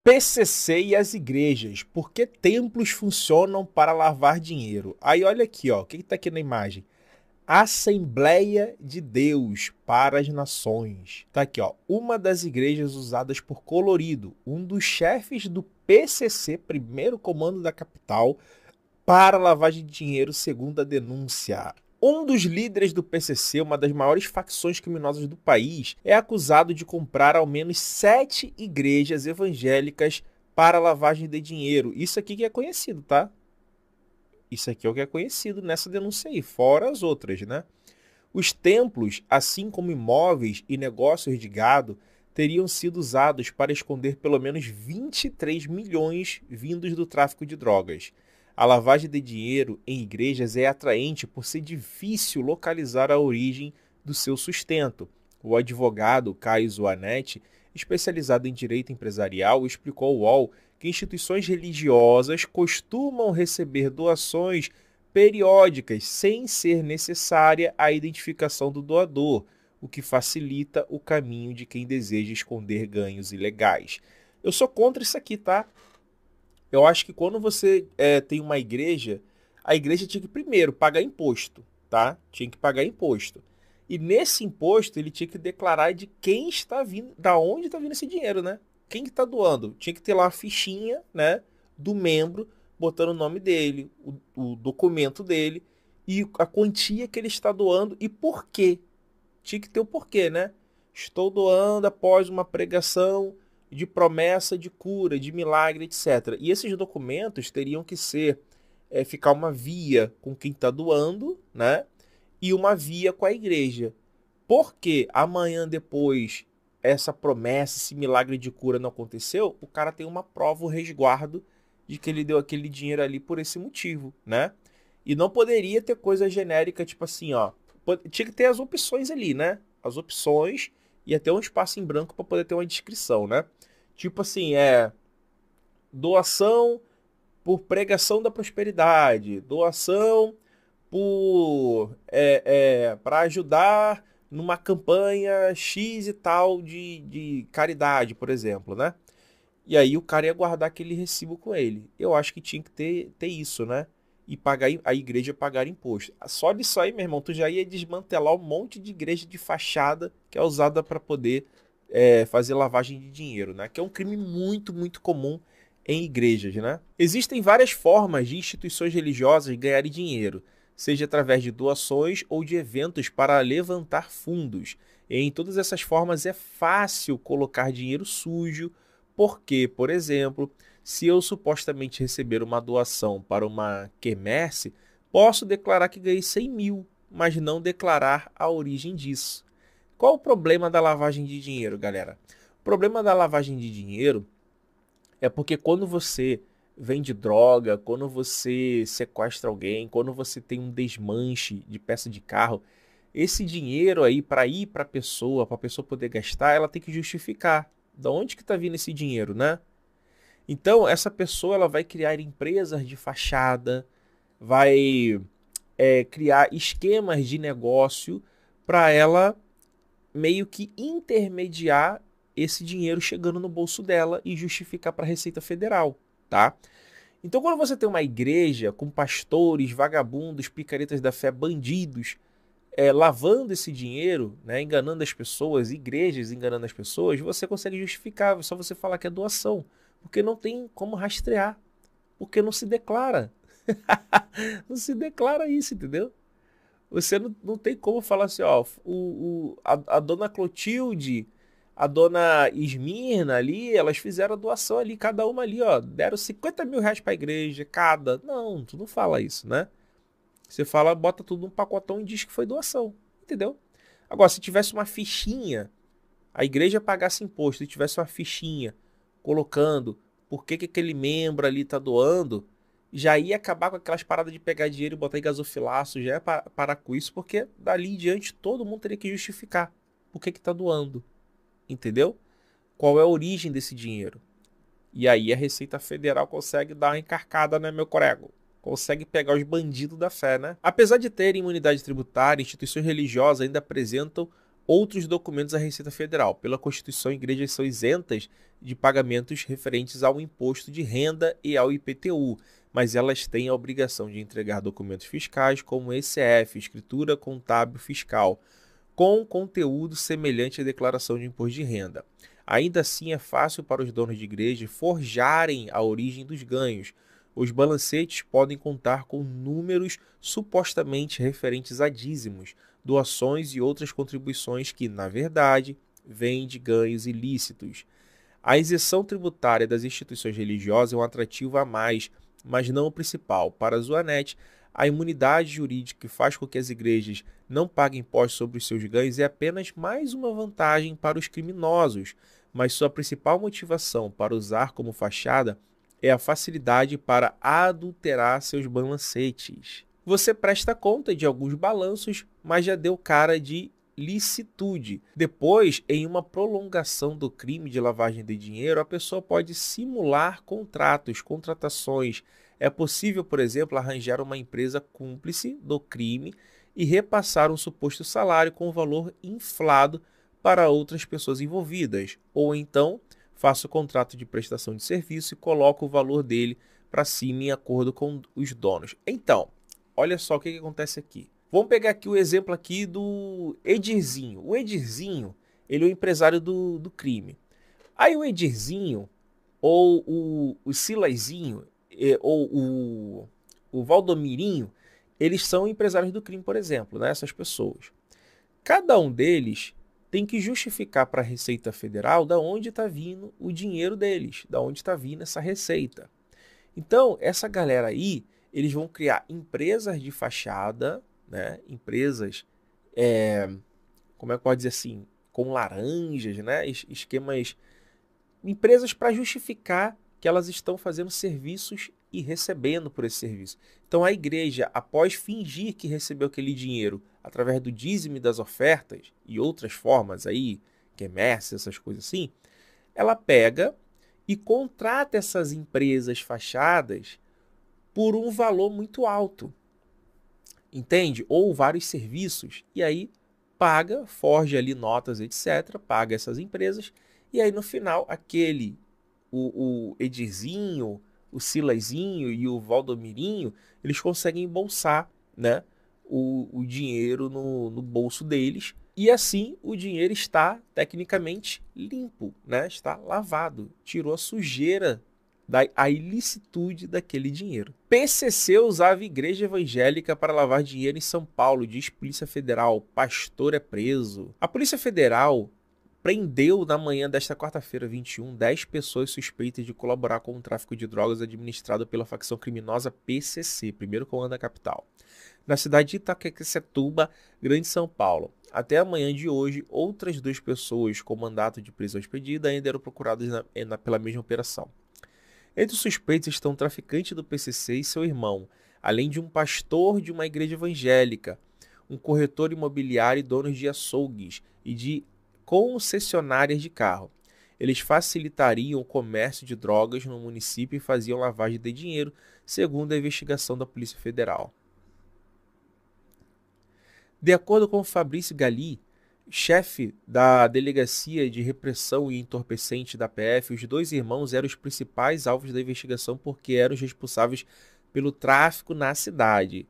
PCC e as igrejas. Por que templos funcionam para lavar dinheiro? Aí olha aqui, ó, o que está aqui na imagem? Assembleia de Deus para as Nações. Tá aqui, ó, uma das igrejas usadas por Colorido, um dos chefes do PCC, primeiro comando da capital, para lavagem de dinheiro, segundo a denúncia. Um dos líderes do PCC, uma das maiores facções criminosas do país, é acusado de comprar ao menos 7 igrejas evangélicas para lavagem de dinheiro. Isso aqui que é conhecido, tá? Isso aqui é o que é conhecido nessa denúncia aí, fora as outras, né? Os templos, assim como imóveis e negócios de gado, teriam sido usados para esconder pelo menos 23 milhões vindos do tráfico de drogas. A lavagem de dinheiro em igrejas é atraente por ser difícil localizar a origem do seu sustento. O advogado Caio Zuanetti, especializado em direito empresarial, explicou ao UOL que instituições religiosas costumam receber doações periódicas sem ser necessária a identificação do doador, o que facilita o caminho de quem deseja esconder ganhos ilegais. Eu sou contra isso aqui, tá? Eu acho que quando você tem uma igreja, a igreja tinha que primeiro pagar imposto, tá? Tinha que pagar imposto. E nesse imposto ele tinha que declarar de quem está vindo, da onde está vindo esse dinheiro, né? Quem que está doando? Tinha que ter lá a fichinha, né, do membro, botando o nome dele, o documento dele e a quantia que ele está doando e por quê. Tinha que ter o porquê, né? Estou doando após uma pregação de promessa de cura, de milagre, etc. E esses documentos teriam que ser, ficar uma via com quem está doando, né? E uma via com a igreja. Porque amanhã depois essa promessa, esse milagre de cura não aconteceu, o cara tem uma prova, o resguardo de que ele deu aquele dinheiro ali por esse motivo, né? E não poderia ter coisa genérica, tipo assim, ó. Tinha que ter as opções ali, né? As opções e até um espaço em branco para poder ter uma descrição, né? Tipo assim, doação por pregação da prosperidade, doação por para ajudar numa campanha X e tal de caridade, por exemplo, né? E aí o cara ia guardar aquele recibo com ele. Eu acho que tinha que ter isso, né? E pagar a igreja pagar imposto. Só disso aí, meu irmão, tu já ia desmantelar um monte de igreja de fachada que é usada para poder fazer lavagem de dinheiro, né? Que é um crime muito, muito comum em igrejas, né? Existem várias formas de instituições religiosas ganharem dinheiro, seja através de doações ou de eventos para levantar fundos. E em todas essas formas é fácil colocar dinheiro sujo, porque, por exemplo, se eu supostamente receber uma doação para uma quermesse, posso declarar que ganhei 100 mil, mas não declarar a origem disso. Qual o problema da lavagem de dinheiro, galera? O problema da lavagem de dinheiro é porque quando você vende droga, quando você sequestra alguém, quando você tem um desmanche de peça de carro, esse dinheiro aí para ir para a pessoa poder gastar, ela tem que justificar. Da onde que está vindo esse dinheiro, né? Então, essa pessoa ela vai criar empresas de fachada, vai criar esquemas de negócio para ela meio que intermediar esse dinheiro chegando no bolso dela e justificar para a Receita Federal, tá? Então, quando você tem uma igreja com pastores, vagabundos, picaretas da fé, bandidos, lavando esse dinheiro, né, enganando as pessoas, igrejas enganando as pessoas, você consegue justificar, é só você falar que é doação, porque não tem como rastrear, porque não se declara. Não se declara isso, entendeu? Você não tem como falar assim, ó, a dona Clotilde, a dona Esmirna ali, elas fizeram a doação ali, cada uma ali, ó, deram 50 mil reais pra igreja, cada. Não, tu não fala isso, né? Você fala, bota tudo num pacotão e diz que foi doação, entendeu? Agora, se tivesse uma fichinha, a igreja pagasse imposto e tivesse uma fichinha colocando por que aquele membro ali tá doando, já ia acabar com aquelas paradas de pegar dinheiro e botar em gasofilaço, já ia parar com isso, porque dali em diante todo mundo teria que justificar por que tá doando, entendeu? Qual é a origem desse dinheiro? E aí a Receita Federal consegue dar uma encarcada, né, meu corego? Consegue pegar os bandidos da fé, né? Apesar de terem imunidade tributária, instituições religiosas ainda apresentam outros documentos da Receita Federal. Pela Constituição, igrejas são isentas de pagamentos referentes ao imposto de renda e ao IPTU, mas elas têm a obrigação de entregar documentos fiscais como ECF, Escritura Contábil Fiscal, com conteúdo semelhante à declaração de imposto de renda. Ainda assim, é fácil para os donos de igreja forjarem a origem dos ganhos. Os balancetes podem contar com números supostamente referentes a dízimos, doações e outras contribuições que, na verdade, vêm de ganhos ilícitos. A isenção tributária das instituições religiosas é um atrativo a mais, mas não o principal. Para a Zoanete, a imunidade jurídica que faz com que as igrejas não paguem impostos sobre os seus ganhos é apenas mais uma vantagem para os criminosos, mas sua principal motivação para usar como fachada é a facilidade para adulterar seus balancetes. Você presta conta de alguns balanços, mas já deu cara de licitude. Depois, em uma prolongação do crime de lavagem de dinheiro, a pessoa pode simular contratações. É possível, por exemplo, arranjar uma empresa cúmplice do crime e repassar um suposto salário com valor inflado para outras pessoas envolvidas. Ou então, faça o contrato de prestação de serviço e coloca o valor dele para cima em acordo com os donos. Então, olha só o que acontece aqui. Vamos pegar aqui o exemplo aqui do Edirzinho. O Edirzinho, ele é o empresário do crime. Aí o Edirzinho, ou o Silazinho, ou o Valdomirinho, eles são empresários do crime, por exemplo, né? Essas pessoas. Cada um deles tem que justificar para a Receita Federal da onde está vindo o dinheiro deles, da onde está vindo essa receita. Então, essa galera aí, eles vão criar empresas de fachada, né? Empresas, como é que pode dizer assim, com laranjas, né? Esquemas, empresas para justificar que elas estão fazendo serviços e recebendo por esse serviço. Então a igreja, após fingir que recebeu aquele dinheiro através do dízimo e das ofertas e outras formas aí, quermesse, essas coisas assim, ela pega e contrata essas empresas fachadas por um valor muito alto. Entende? Ou vários serviços. E aí paga, forja ali notas, etc. Paga essas empresas. E aí no final, o Edirzinho, o Silazinho e o Valdomirinho, eles conseguem embolsar, né, o dinheiro no bolso deles. E assim o dinheiro está tecnicamente limpo, né? Está lavado. Tirou a sujeira, a ilicitude daquele dinheiro. PCC usava igreja evangélica para lavar dinheiro em São Paulo, diz Polícia Federal. Pastor é preso. A Polícia Federal prendeu na manhã desta quarta-feira, 21, 10 pessoas suspeitas de colaborar com o tráfico de drogas administrado pela facção criminosa PCC, primeiro comando da capital, na cidade de Itaquaquecetuba, Grande São Paulo. Até a manhã de hoje, outras 2 pessoas com mandato de prisão expedida ainda eram procuradas pela mesma operação. Entre os suspeitos estão um traficante do PCC e seu irmão, além de um pastor de uma igreja evangélica, um corretor imobiliário e donos de açougues e de concessionárias de carro. Eles facilitariam o comércio de drogas no município e faziam lavagem de dinheiro, segundo a investigação da Polícia Federal. De acordo com Fabrício Gali, chefe da Delegacia de Repressão e Entorpecente da PF, os 2 irmãos eram os principais alvos da investigação porque eram os responsáveis pelo tráfico na cidade.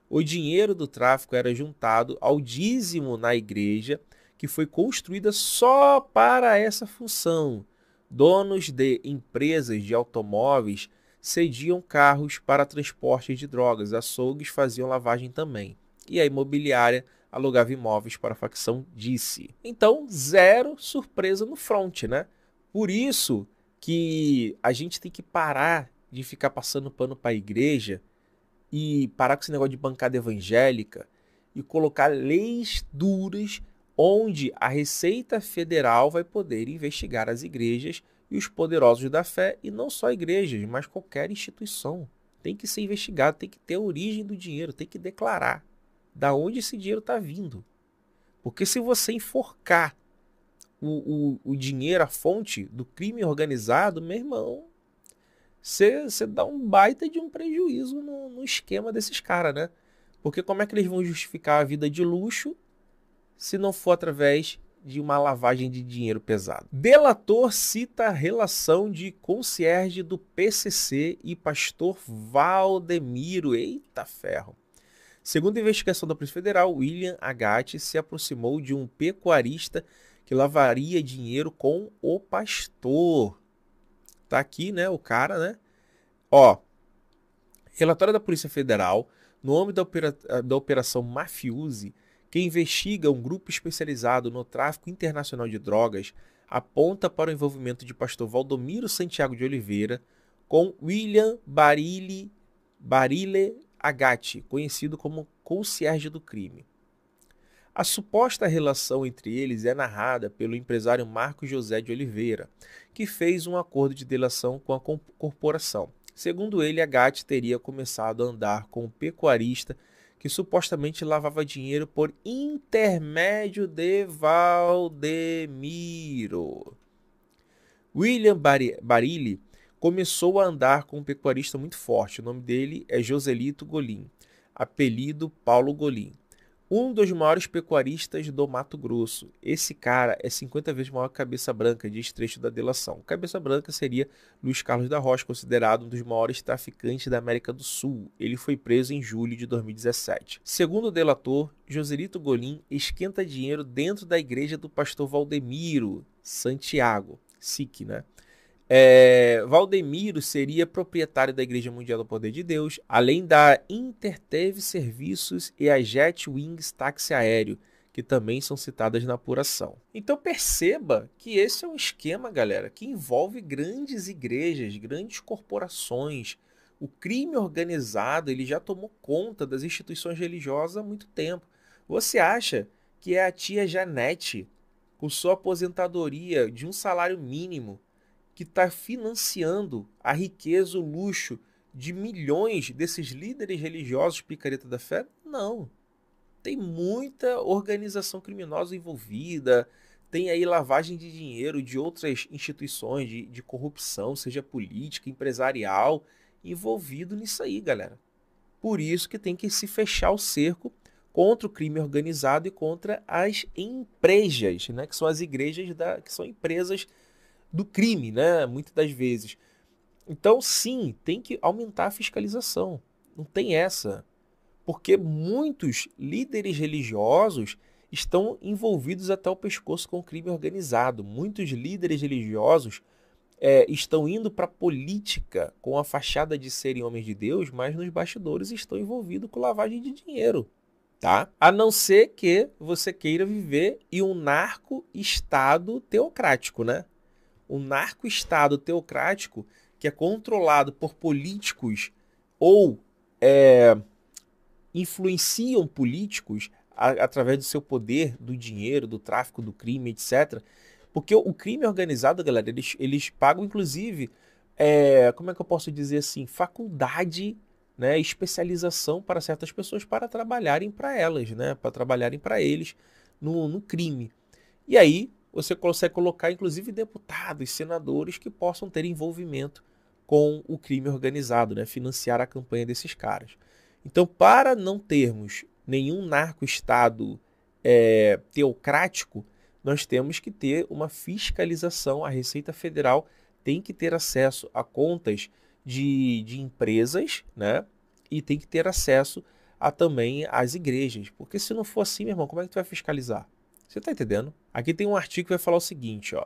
O dinheiro do tráfico era juntado ao dízimo na igreja, que foi construída só para essa função. Donos de empresas de automóveis cediam carros para transporte de drogas, açougues faziam lavagem também. E a imobiliária alugava imóveis para a facção disse. Então, zero surpresa no front, né? Por isso que a gente tem que parar de ficar passando pano para a igreja e parar com esse negócio de bancada evangélica e colocar leis duras onde a Receita Federal vai poder investigar as igrejas e os poderosos da fé, e não só igrejas, mas qualquer instituição. Tem que ser investigado, tem que ter a origem do dinheiro, tem que declarar da onde esse dinheiro está vindo. Porque se você enforcar o dinheiro, a fonte do crime organizado, meu irmão, você dá um baita de um prejuízo no esquema desses caras, né? Porque como é que eles vão justificar a vida de luxo se não for através de uma lavagem de dinheiro pesado. Delator cita a relação de concierge do PCC e pastor Valdemiro. Eita ferro! Segundo a investigação da Polícia Federal, William Agatti se aproximou de um pecuarista que lavaria dinheiro com o pastor. Tá aqui, né, o cara, né? Ó, relatório da Polícia Federal, no âmbito da Operação Mafiose, que investiga um grupo especializado no tráfico internacional de drogas, aponta para o envolvimento de pastor Valdomiro Santiago de Oliveira com William Barile Agatti, conhecido como concierge do crime. A suposta relação entre eles é narrada pelo empresário Marcos José de Oliveira, que fez um acordo de delação com a corporação. Segundo ele, Agatti teria começado a andar com um pecuarista que supostamente lavava dinheiro por intermédio de Valdemiro. William Barile começou a andar com um pecuarista muito forte. O nome dele é Joselito Golim, apelido Paulo Golim, um dos maiores pecuaristas do Mato Grosso. Esse cara é 50 vezes maior que Cabeça Branca, diz trecho da delação. Cabeça Branca seria Luiz Carlos da Rocha, considerado um dos maiores traficantes da América do Sul. Ele foi preso em julho de 2017. Segundo o delator, Joselito Golim esquenta dinheiro dentro da igreja do pastor Valdemiro Santiago, SIC, né? Valdemiro seria proprietário da Igreja Mundial do Poder de Deus, além da Interteve Serviços e a Jetwings Táxi Aéreo, que também são citadas na apuração. Então perceba que esse é um esquema, galera, que envolve grandes igrejas, grandes corporações. O crime organizado ele já tomou conta das instituições religiosas há muito tempo. Você acha que é a tia Janete, com sua aposentadoria de um salário mínimo, que está financiando a riqueza, o luxo de milhões desses líderes religiosos picareta da fé? Não. Tem muita organização criminosa envolvida, tem aí lavagem de dinheiro de outras instituições de corrupção, seja política, empresarial, envolvido nisso aí, galera. Por isso que tem que se fechar o cerco contra o crime organizado e contra as empresas, né? Que são as igrejas, que são empresas do crime, né? Muitas das vezes. Então, sim, tem que aumentar a fiscalização. Não tem essa. Porque muitos líderes religiosos estão envolvidos até o pescoço com o crime organizado. Muitos líderes religiosos estão indo para a política com a fachada de serem homens de Deus, mas nos bastidores estão envolvidos com lavagem de dinheiro. Tá? A não ser que você queira viver em um narco-estado teocrático, né? Um narco-estado teocrático que é controlado por políticos ou influenciam políticos através do seu poder, do dinheiro, do tráfico, do crime, etc. Porque o crime organizado, galera, eles pagam, inclusive, como é que eu posso dizer assim, faculdade, né, especialização para certas pessoas para trabalharem para elas, né, para trabalharem para eles no crime. E aí você consegue colocar, inclusive, deputados, senadores que possam ter envolvimento com o crime organizado, né? Financiar a campanha desses caras. Então, para não termos nenhum narco-estado teocrático, nós temos que ter uma fiscalização. A Receita Federal tem que ter acesso a contas de empresas, né? E tem que ter acesso também às igrejas. Porque se não for assim, meu irmão, como é que tu vai fiscalizar? Você está entendendo? Aqui tem um artigo que vai falar o seguinte, ó.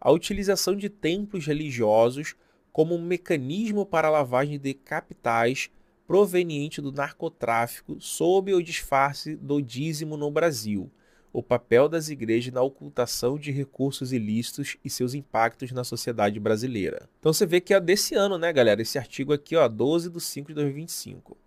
A utilização de templos religiosos como um mecanismo para a lavagem de capitais proveniente do narcotráfico sob o disfarce do dízimo no Brasil. O papel das igrejas na ocultação de recursos ilícitos e seus impactos na sociedade brasileira. Então você vê que é desse ano, né, galera? Esse artigo aqui, ó, 12/5/2025.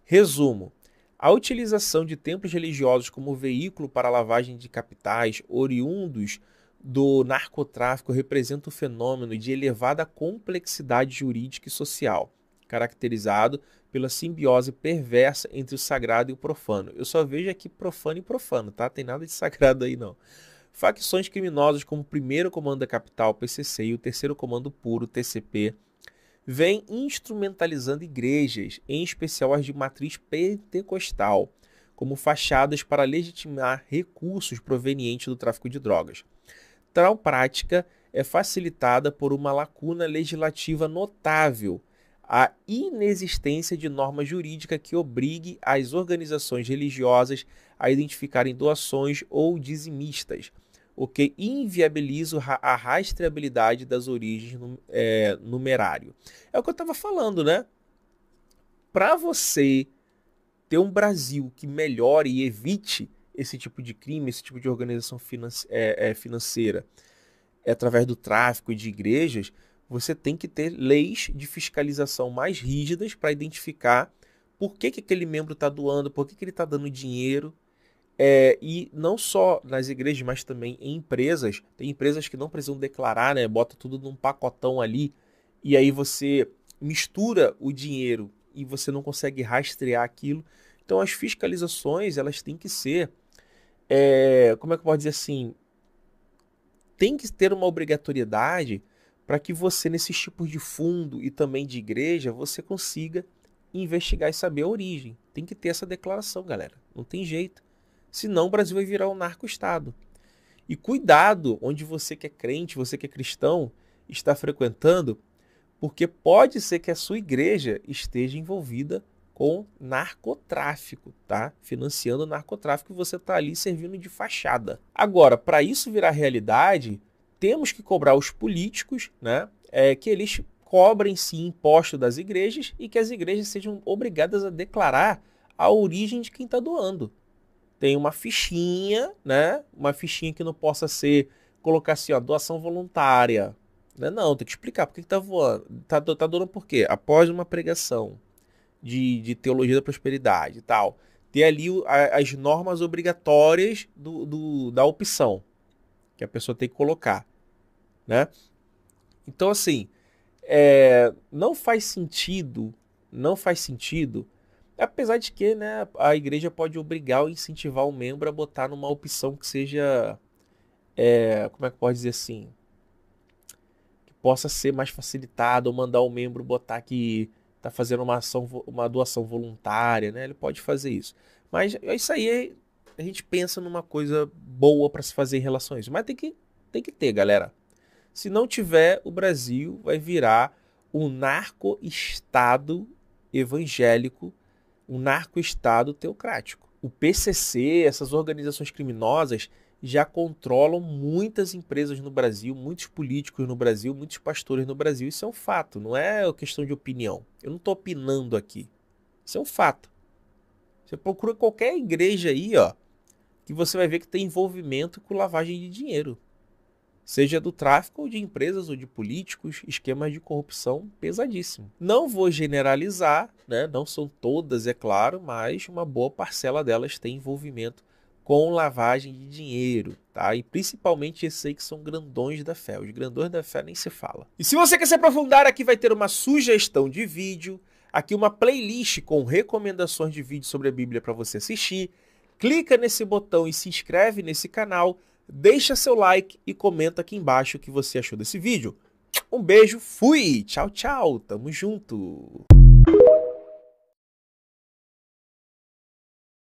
Resumo. A utilização de templos religiosos como veículo para a lavagem de capitais oriundos do narcotráfico representa um fenômeno de elevada complexidade jurídica e social, caracterizado pela simbiose perversa entre o sagrado e o profano. Eu só vejo aqui profano e profano, tá? Tem nada de sagrado aí, não. Facções criminosas como o primeiro comando da capital, PCC, e o terceiro comando puro, TCP, vem instrumentalizando igrejas, em especial as de matriz pentecostal, como fachadas para legitimar recursos provenientes do tráfico de drogas. Tal prática é facilitada por uma lacuna legislativa notável, a inexistência de norma jurídica que obrigue as organizações religiosas a identificarem doações ou dizimistas, o que inviabiliza a rastreabilidade das origens numerário. É o que eu estava falando, né? Para você ter um Brasil que melhore e evite esse tipo de crime, esse tipo de organização financeira através do tráfico e de igrejas, você tem que ter leis de fiscalização mais rígidas para identificar por que aquele membro está doando, por que ele está dando dinheiro. E não só nas igrejas, mas também em empresas. Tem empresas que não precisam declarar, né? Bota tudo num pacotão ali, e aí você mistura o dinheiro e você não consegue rastrear aquilo. Então as fiscalizações, elas têm que ser, como é que eu posso dizer assim, tem que ter uma obrigatoriedade para que você, nesses tipos de fundo e também de igreja, você consiga investigar e saber a origem. Tem que ter essa declaração, galera. Não tem jeito. Senão o Brasil vai virar um narco-estado. E cuidado onde você que é crente, você que é cristão, está frequentando, porque pode ser que a sua igreja esteja envolvida com narcotráfico, tá? Financiando narcotráfico, e você está ali servindo de fachada. Agora, para isso virar realidade, temos que cobrar os políticos, né? Que eles cobrem sim imposto das igrejas e que as igrejas sejam obrigadas a declarar a origem de quem está doando. Tem uma fichinha, né? Uma fichinha que não possa ser, colocar assim, ó, doação voluntária. Não, tem que explicar por que está voando. Tá doando por quê? Após uma pregação de teologia da prosperidade e tal. Ter ali as normas obrigatórias da opção que a pessoa tem que colocar, né? Então, assim, não faz sentido, apesar de que, né, a igreja pode obrigar ou incentivar o membro a botar numa opção que seja, como é que pode dizer assim, que possa ser mais facilitada, ou mandar o membro botar que está fazendo uma doação voluntária, né? Ele pode fazer isso. Mas isso aí a gente pensa numa coisa boa para se fazer em relação a isso. Mas tem que ter, galera. Se não tiver, o Brasil vai virar um narco-estado evangélico, um narco-estado teocrático. O PCC, essas organizações criminosas, já controlam muitas empresas no Brasil, muitos políticos no Brasil, muitos pastores no Brasil. Isso é um fato, não é questão de opinião. Eu não estou opinando aqui. Isso é um fato. Você procura qualquer igreja aí, ó, que você vai ver que tem envolvimento com lavagem de dinheiro. Seja do tráfico ou de empresas ou de políticos, esquemas de corrupção pesadíssimo. Não vou generalizar, né? Não são todas, é claro, mas uma boa parcela delas tem envolvimento com lavagem de dinheiro, tá? E principalmente esses aí que são grandões da fé. Os grandões da fé nem se fala. E se você quer se aprofundar, aqui vai ter uma sugestão de vídeo, aqui uma playlist com recomendações de vídeos sobre a Bíblia para você assistir. Clica nesse botão e se inscreve nesse canal. Deixa seu like e comenta aqui embaixo o que você achou desse vídeo. Um beijo, fui! Tchau, tchau, tamo junto!